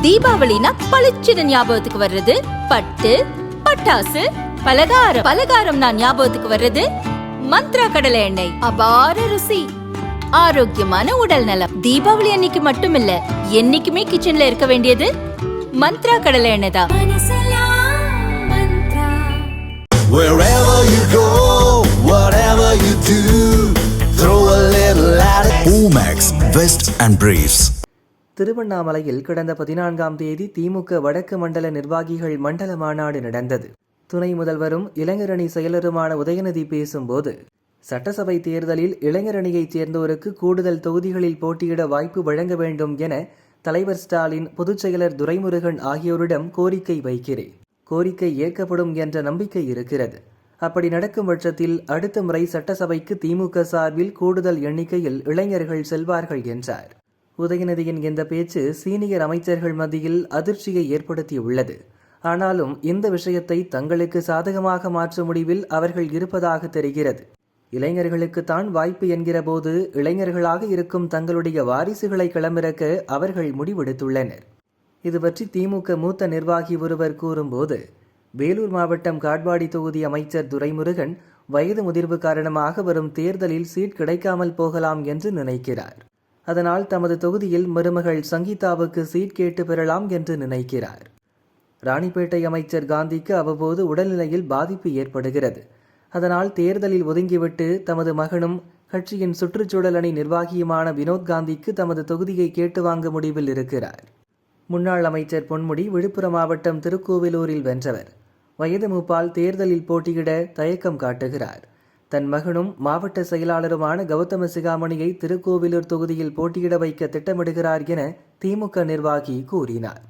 தீபாவளினா பளிச்சுன்னு ஞாபகத்துக்கு வர்றது பட்டு, பட்டாசு, பலகாரம். பலகாரம் நான் ஞாபகத்துக்கு வர்றது மந்த்ரா கடலை எண்ணெய். அபார ருசி, ஆரோக்கியமான உடல் நலம். தீபாவளி அன்னைக்கு மட்டும் இல்ல, என்னைக்குமே கிச்சன்ல இருக்க வேண்டியது மந்த்ரா கடலை எண்ணெய் தான். Wherever you go, whatever you do, throw a little at it. Omax, Vest and Briefs. திருவண்ணாமலையில் கடந்த 14ஆம் தேதி திமுக வடக்கு மண்டல நிர்வாகிகள் மண்டல மாநாடு நடந்தது. துணை முதல்வரும் இளைஞரணி செயலருமான உதயநிதி பேசும்போது, சட்டசபை தேர்தலில் இளைஞரணியைச் சேர்ந்தோருக்கு கூடுதல் தொகுதிகளில் போட்டியிட வாய்ப்பு வழங்க வேண்டும் என தலைவர் ஸ்டாலின், பொதுச் செயலர் துரைமுருகன் ஆகியோரிடம் கோரிக்கை வைக்கிறேன். கோரிக்கை ஏற்கப்படும் என்ற நம்பிக்கை இருக்கிறது. அப்படி நடக்கும் பட்சத்தில் அடுத்த முறை சட்டசபைக்கு திமுக சார்பில் கூடுதல் எண்ணிக்கையில் இளைஞர்கள் செல்வார்கள் என்றார். உதயநிதியின் இந்த பேச்சு சீனியர் அமைச்சர்கள் மத்தியில் அதிர்ச்சியை ஏற்படுத்தியுள்ளது. ஆனாலும் இந்த விஷயத்தை தங்களுக்கு சாதகமாக மாற்றும் முடிவில் அவர்கள் இருப்பதாக தெரிகிறது. இளைஞர்களுக்குத்தான் வாய்ப்பு என்கிற போது இளைஞர்களாக இருக்கும் தங்களுடைய வாரிசுகளை களமிறக்க அவர்கள் முடிவெடுத்துள்ளனர். இது பற்றி திமுக மூத்த நிர்வாகி ஒருவர் கூறும்போது, வேலூர் மாவட்டம் காட்பாடி தொகுதி அமைச்சர் துரைமுருகன் வயது முதிர்வு காரணமாக வரும் தேர்தலில் சீட் கிடைக்காமல் போகலாம் என்று நினைக்கிறார். அதனால் தமது தொகுதியில் மருமகள் சங்கீதாவுக்கு சீட் கேட்டு பெறலாம் என்று நினைக்கிறார். ராணிப்பேட்டை அமைச்சர் காந்திக்கு அவ்வப்போது உடல்நிலையில் பாதிப்பு ஏற்படுகிறது. அதனால் தேர்தலில் ஒதுங்கிவிட்டு தமது மகனும் கட்சியின் சுற்றுச்சூழல் அணி நிர்வாகியுமான வினோத் காந்திக்கு தமது தொகுதியை கேட்டு வாங்க முடிவில் இருக்கிறார். முன்னாள் அமைச்சர் பொன்முடி விழுப்புரம் மாவட்டம் திருக்கோவிலூரில் வென்றவர். வயது மூப்பால் தேர்தலில் போட்டியிட தயக்கம் காட்டுகிறார். தன் மகனும் மாவட்ட செயலாளருமான கௌதம சிகாமணியை திருக்கோவிலூர் தொகுதியில் போட்டியிட வைக்க திட்டமிடுகிறார் என திமுக நிர்வாகி கூறினார்.